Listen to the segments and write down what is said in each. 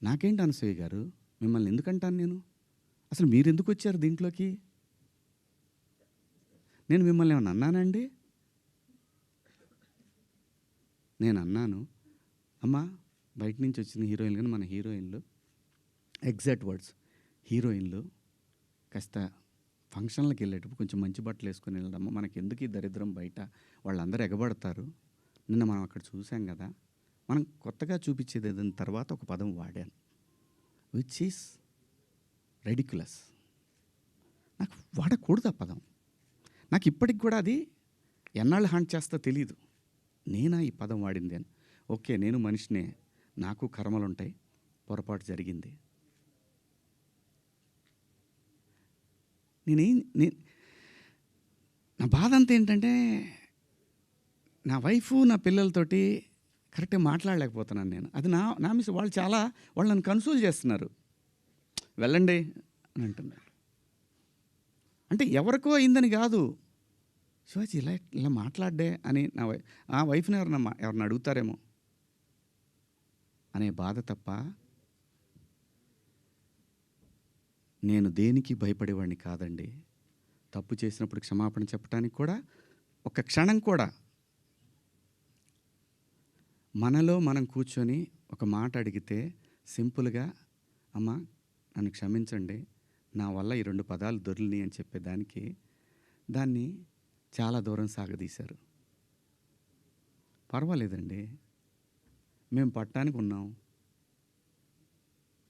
నాకేంటి అనసూయ గారు, మిమ్మల్ని ఎందుకంటాను నేను? అసలు మీరెందుకు వచ్చారు దీంట్లోకి? నేను మిమ్మల్ని ఏమన్నా అన్నానండి? నేను అన్నాను, అమ్మా బయట నుంచి వచ్చిన హీరోయిన్లు కానీ మన హీరోయిన్లు, ఎగ్జాక్ట్ వర్డ్స్, హీరోయిన్లు కాస్త ఫంక్షన్లకు వెళ్ళేటప్పుడు కొంచెం మంచి బట్టలు వేసుకొని వెళ్ళడమ్మా, మనకి ఎందుకు ఈ దరిద్రం బయట, వాళ్ళందరూ ఎగబడతారు. నిన్న మనం అక్కడ చూసాం కదా, మనం కొత్తగా చూపించేది ఏదైనా తర్వాత ఒక పదం వాడాను, విచ్ ఈస్ రెడిక్యులస్. నాకు వాడకూడదు ఆ పదం. నాకు ఇప్పటికి కూడా అది ఎన్నాళ్ళు హాంట్ చేస్తా తెలీదు. నేనా ఈ పదం వాడింది అని. ఓకే, నేను మనిషినే, నాకు కర్మలు ఉంటాయి, పొరపాటు జరిగింది. నా బాధ అంతా ఏంటంటే, నా వైఫ్ నా పిల్లలతోటి కరెక్ట్గా మాట్లాడలేకపోతున్నాను నేను. అది నా మిస్. వాళ్ళు నన్ను కన్సోల్ చేస్తున్నారు, వెళ్ళండి అని అంటున్నారు. అంటే ఎవరికో అయిందని కాదు, శివాజీ ఇలా మాట్లాడ్డే అని ఆ వైఫ్ని ఎవరన్నా అడుగుతారేమో అనే బాధ తప్ప నేను దేనికి భయపడేవాడిని కాదండి. తప్పు చేసినప్పుడు క్షమాపణ చెప్పడానికి కూడా ఒక క్షణం కూడా మనలో మనం కూర్చొని ఒక మాట అడిగితే సింపుల్గా, అమ్మ నన్ను క్షమించండి, నా వల్ల ఈ 2 పదాలు దొరికినాయి అని చెప్పేదానికి దాన్ని చాలా దూరం సాగదీశారు. పర్వాలేదండి, మేము పట్టడానికి ఉన్నాం,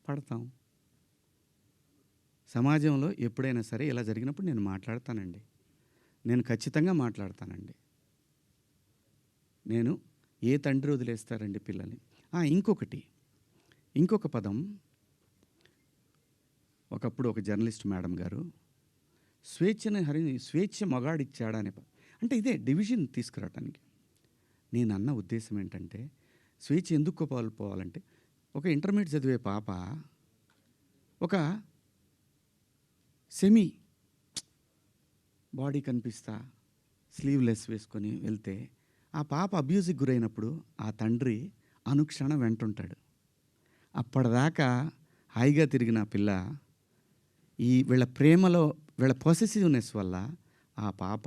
పడతాం. సమాజంలో ఎప్పుడైనా సరే ఇలా జరిగినప్పుడు నేను మాట్లాడతానండి, నేను ఖచ్చితంగా మాట్లాడతానండి. నేను ఏ తండ్రి వదిలేస్తారండి పిల్లల్ని? ఇంకొక పదం, ఒకప్పుడు ఒక జర్నలిస్ట్ మేడం గారు స్వేచ్ఛ మగాడిచ్చాడా అనే అంటే ఇదే డివిజన్ తీసుకురావటానికి. నేను అన్న ఉద్దేశం ఏంటంటే, స్వేచ్ఛ ఎందుకు కోల్పోవాలంటే, ఒక ఇంటర్మీడియట్ చదివే పాప ఒక సెమీ బాడీ కనిపిస్తా స్లీవ్లెస్ వేసుకొని వెళ్తే ఆ పాప అబ్యూజ్కి గురైనప్పుడు ఆ తండ్రి అనుక్షణం వెంటుంటాడు. అప్పటిదాకా హాయిగా తిరిగిన పిల్ల వీళ్ళ ప్రేమలో, వీళ్ళ పొసెసివ్నెస్ వల్ల ఆ పాప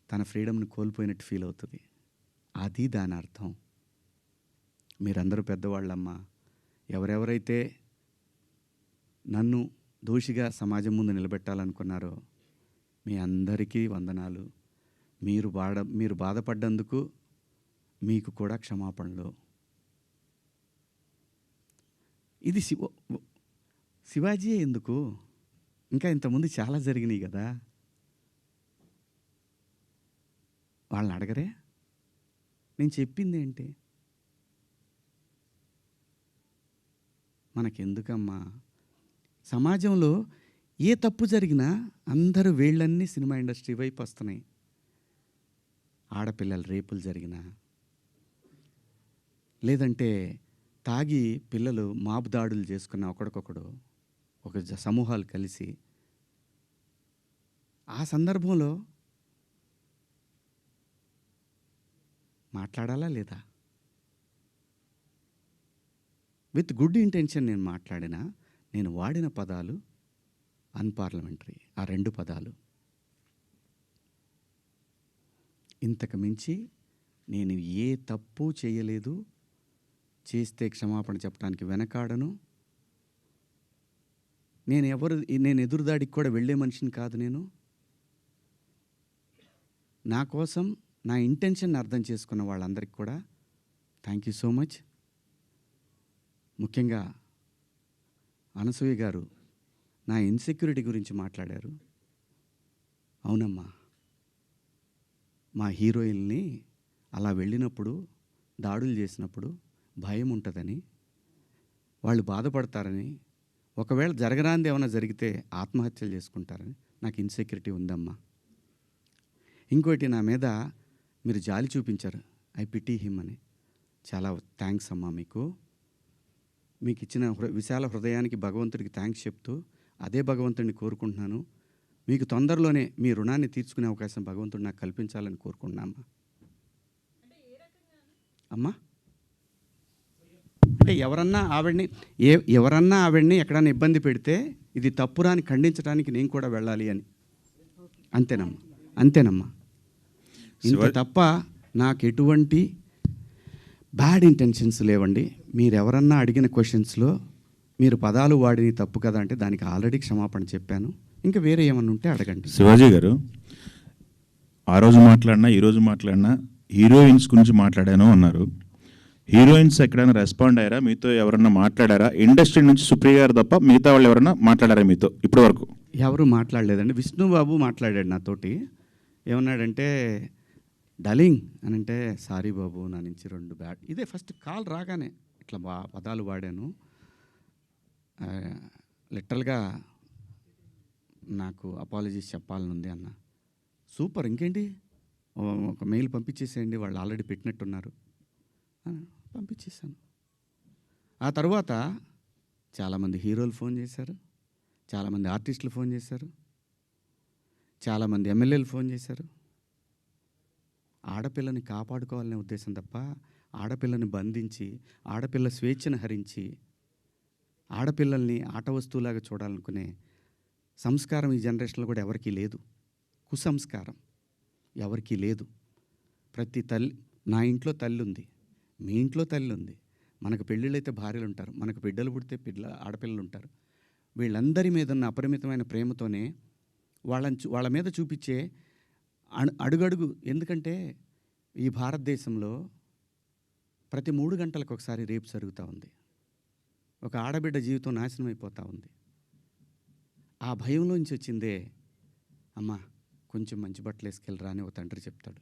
తన ఫ్రీడమ్ని కోల్పోయినట్టు ఫీల్ అవుతుంది. అది దాని అర్థం. మీరందరూ పెద్దవాళ్ళమ్మా, ఎవరెవరైతే నన్ను దోషిగా సమాజం ముందు నిలబెట్టాలనుకున్నారో మీ అందరికీ వందనాలు. మీరు బాధపడ్డందుకు మీకు కూడా క్షమాపణలు. ఇది శివాజీ ఎందుకు, ఇంకా ఇంతకుముందు చాలా జరిగినాయి కదా, వాళ్ళని అడగరే? నేను చెప్పింది ఏంటి? మనకెందుకమ్మా? సమాజంలో ఏ తప్పు జరిగినా అందరూ వేళ్ళన్నీ సినిమా ఇండస్ట్రీ వైపు వస్తున్నాయి. ఆడపిల్లల రేపులు జరిగినా, లేదంటే తాగి పిల్లలు మాబు దాడులు చేసుకున్న ఒకడికొకడు ఒక సమూహాలు కలిసి, ఆ సందర్భంలో మాట్లాడాలా లేదా? విత్ గుడ్ ఇంటెన్షన్ నేను మాట్లాడినా, నేను వాడిన పదాలు అన్పార్లమెంటరీ. ఆ 2 పదాలు. ఇంతకు మించి నేను ఏ తప్పు చేయలేదు. చేస్తే క్షమాపణ చెప్పడానికి వెనకాడను. నేను ఎదురుదాడికి కూడా వెళ్ళే మనిషిని కాదు. నా కోసం నా ఇంటెన్షన్ అర్థం చేసుకున్న వాళ్ళందరికీ కూడా థ్యాంక్ యూ సో మచ్. ముఖ్యంగా అనసూయ గారు నా ఇన్సెక్యూరిటీ గురించి మాట్లాడారు. అవునమ్మా, మా హీరోయిన్ని అలా వెళ్ళినప్పుడు, దాడులు చేసినప్పుడు భయం ఉంటుందని, వాళ్ళు బాధపడతారని, ఒకవేళ జరగరాంది ఏమైనా జరిగితే ఆత్మహత్యలు చేసుకుంటారని నాకు ఇన్సెక్యూరిటీ ఉందమ్మా. ఇంకోటి, నా మీద మీరు జాలి చూపించారు, ఐ పిటీ హిమ్ అని. చాలా థ్యాంక్స్ అమ్మా. మీకు ఇచ్చిన విశాల హృదయానికి భగవంతుడికి థ్యాంక్స్ చెప్తూ, అదే భగవంతుడిని కోరుకుంటున్నాను. మీకు తొందరలోనే మీ రుణాన్ని తీర్చుకునే అవకాశం భగవంతుడు నాకు కల్పించాలని కోరుకుంటున్నామ్మా. అమ్మా అంటే ఎవరన్నా ఆవిడ్ని ఎక్కడన్నా ఇబ్బంది పెడితే ఇది తప్పురా అని ఖండించడానికి నేను కూడా వెళ్ళాలి అని. అంతేనమ్మా. ఇంత తప్ప నాకు ఎటువంటి బ్యాడ్ ఇంటెన్షన్స్ లేవండి. మీరు ఎవరన్నా అడిగిన క్వశ్చన్స్లో మీరు పదాలు వాడిని తప్పు కదా అంటే దానికి ఆల్రెడీ క్షమాపణ చెప్పాను. ఇంకా వేరే ఏమన్నా ఉంటే అడగండి. శివాజీ గారు, ఆ రోజు మాట్లాడినా ఈరోజు మాట్లాడినా హీరోయిన్స్ గురించి మాట్లాడాను అన్నారు. హీరోయిన్స్ ఎక్కడైనా రెస్పాండ్ అయ్యారా? మీతో ఎవరన్నా మాట్లాడారా? ఇండస్ట్రీ నుంచి సుప్రియ గారు తప్ప మిగతా వాళ్ళు ఎవరన్నా మాట్లాడారా మీతో ఇప్పటి వరకు? ఎవరు మాట్లాడలేదండి. విష్ణుబాబు మాట్లాడాడు నాతోటి. ఏమన్నాడంటే, డలింగ్ అని అంటే, సారీ బాబు నా నుంచి 2 బ్యాడ్, ఇదే ఫస్ట్ కాల్ రాగానే ఇట్లా పదాలు వాడాను. లిటరల్గా నాకు అపాలజీస్ చెప్పాలనుంది అన్న. సూపర్, ఇంకేంటి, ఒక మెయిల్ పంపించేసేయండి, వాళ్ళు ఆల్రెడీ పెట్టినట్టున్నారు. పంపించేసాను. ఆ తర్వాత చాలామంది హీరోలు ఫోన్ చేశారు, చాలామంది ఆర్టిస్టులు ఫోన్ చేశారు, చాలామంది ఎమ్మెల్యేలు ఫోన్ చేశారు. ఆడపిల్లని కాపాడుకోవాలనే ఉద్దేశం తప్ప ఆడపిల్లని బంధించి ఆడపిల్ల స్వేచ్ఛను హరించి ఆడపిల్లల్ని ఆట వస్తువులాగా చూడాలనుకునే సంస్కారం ఈ జనరేషన్లో కూడా ఎవరికీ లేదు. కుసంస్కారం ఎవరికీ లేదు. ప్రతి తల్లి, నా ఇంట్లో తల్లి ఉంది, మీ ఇంట్లో తల్లి ఉంది, మనకు పెళ్ళిళ్ళు అయితే భార్యలు ఉంటారు, మనకు బిడ్డలు పుడితే ఆడపిల్లలు ఉంటారు. వీళ్ళందరి మీద ఉన్న అపరిమితమైన ప్రేమతోనే వాళ్ళ మీద చూపించే అడుగడుగు. ఎందుకంటే ఈ భారతదేశంలో ప్రతి 3 గంటలకు ఒకసారి రేపు జరుగుతూ ఉంది. ఒక ఆడబిడ్డ జీవితం నాశనం అయిపోతూ ఉంది. ఆ భయంలోంచి వచ్చిందే, అమ్మ కొంచెం మంచి బట్టలు వేసుకెళ్ళరా అని ఒక తండ్రి చెప్తాడు.